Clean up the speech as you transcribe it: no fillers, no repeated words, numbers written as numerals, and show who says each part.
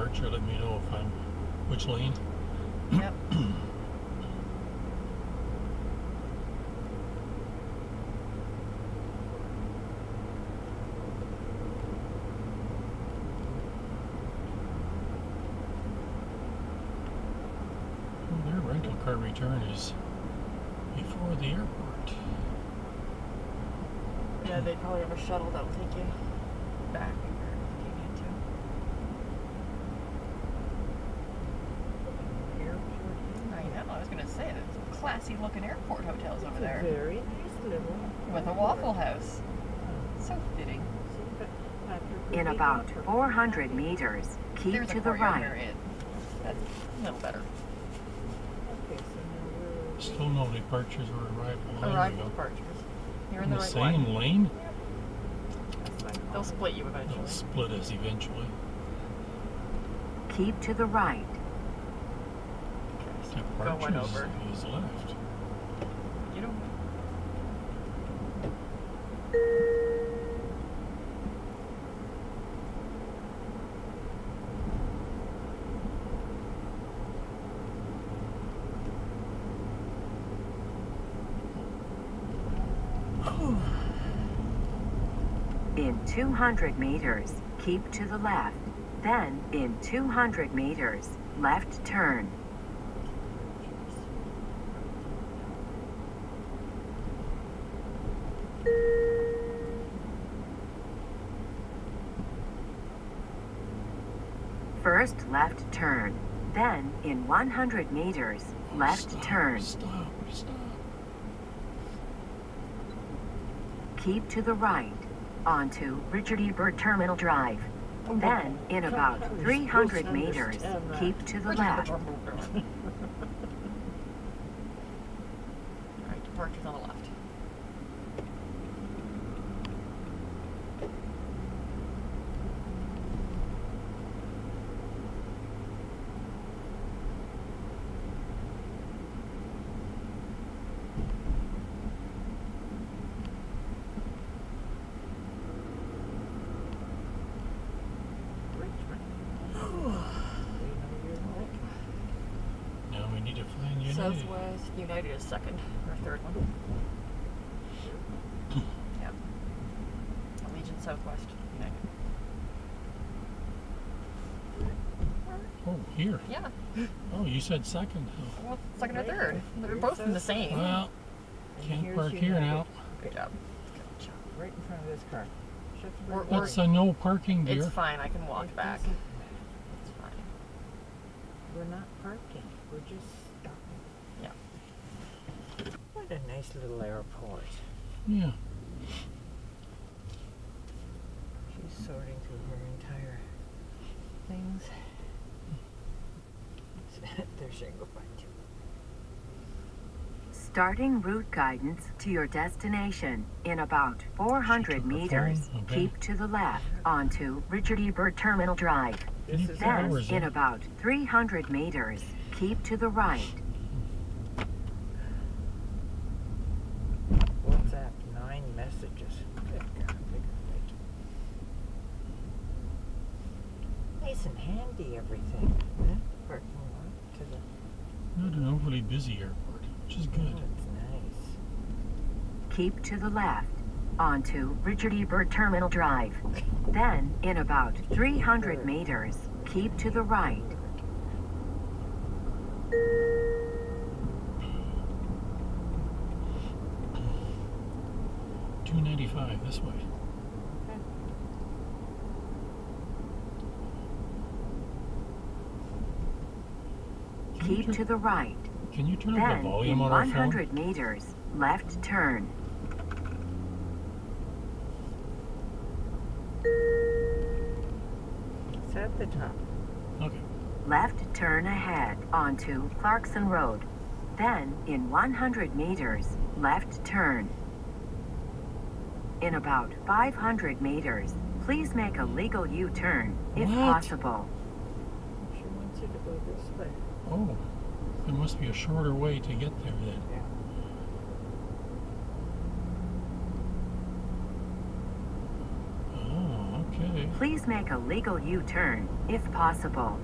Speaker 1: departure, let me know if I'm which lane.
Speaker 2: Yep.
Speaker 1: Their rental car return is before the airport.
Speaker 2: Yeah, they probably have a shuttle that'll take you back where you need to. I know, I was going to say, there's classy looking airport hotels over there.
Speaker 3: Very nice little.
Speaker 2: With a Waffle House. So fitting.
Speaker 4: In about 400 meters, keep
Speaker 2: There's
Speaker 4: to
Speaker 2: a
Speaker 4: the
Speaker 2: courtyard
Speaker 4: right.
Speaker 2: area. That's a little better.
Speaker 3: Okay, so now we're
Speaker 1: Still no departures or arrival. There we
Speaker 2: Arrival
Speaker 1: go.
Speaker 2: departures. You're
Speaker 1: In
Speaker 2: in
Speaker 1: the
Speaker 2: the right
Speaker 1: same
Speaker 2: one.
Speaker 1: lane?
Speaker 2: They'll split you eventually.
Speaker 1: They'll split us eventually.
Speaker 4: Keep to the right.
Speaker 2: Okay, so go one
Speaker 1: Departures
Speaker 2: over.
Speaker 1: is left.
Speaker 2: You don't.
Speaker 4: In 200 meters, keep to the left. Then, in 200 meters, left turn. First left turn. Then, in 100 meters, left
Speaker 1: Stop,
Speaker 4: turn.
Speaker 1: Stop.
Speaker 4: Keep to the right. Onto Richard E. Byrd Terminal Drive. Then, in about 300 meters, keep to the left.
Speaker 2: Alright, departures on the left.
Speaker 1: Now we need to find United.
Speaker 2: Southwest United is second or third one. Yep. Allegiant Southwest United.
Speaker 1: Oh, here.
Speaker 2: Yeah.
Speaker 1: Oh, you said second.
Speaker 2: Well, second or third. They're both in the same.
Speaker 1: Well, can't
Speaker 3: here's
Speaker 1: park here now.
Speaker 2: Good job.
Speaker 3: right in front of this car. Shut the
Speaker 2: Or-
Speaker 3: door.
Speaker 1: That's a no parking,
Speaker 2: It's
Speaker 1: dear.
Speaker 2: fine. I can walk
Speaker 3: It
Speaker 2: back.
Speaker 3: doesn't-
Speaker 2: It's fine.
Speaker 3: We're not parking. We're just stopping.
Speaker 2: Yeah.
Speaker 3: What a nice little airport.
Speaker 1: Yeah.
Speaker 3: She's sorting through her entire things. They're saying goodbye to.
Speaker 4: Starting route guidance to your destination. In about 400
Speaker 1: She took her
Speaker 4: meters,
Speaker 1: phone, okay.
Speaker 4: keep to the left. Onto Richard E. Byrd Terminal Drive.
Speaker 3: This is
Speaker 4: Then,
Speaker 1: hours,
Speaker 4: in
Speaker 1: huh?
Speaker 4: about 300 meters, keep to the right.
Speaker 3: WhatsApp 9 messages. Good God, bigger page. Nice and handy everything. Huh? Parking lot to the.
Speaker 1: Not an overly busy airport, which is
Speaker 3: Oh,
Speaker 1: good.
Speaker 3: it's nice.
Speaker 4: Keep to the left. Onto Richard E. Byrd Terminal Drive. Then, in about 300 meters, keep to the right.
Speaker 1: $2.95 this way.
Speaker 4: Keep to the right.
Speaker 1: Can you turn up the
Speaker 4: Then, in
Speaker 1: volume on our phone?
Speaker 4: 100 meters, left turn.
Speaker 3: It's at the top.
Speaker 1: Okay.
Speaker 4: Left turn ahead onto Clarkson Road. Then, in 100 meters, left turn. In about 500 meters, please make a legal U-turn, if
Speaker 1: What?
Speaker 4: possible.
Speaker 3: She wants you to go this way.
Speaker 1: Oh, there must be a shorter way to get there then.
Speaker 3: Yeah.
Speaker 1: Oh, okay.
Speaker 4: Please make a legal U-turn, if possible.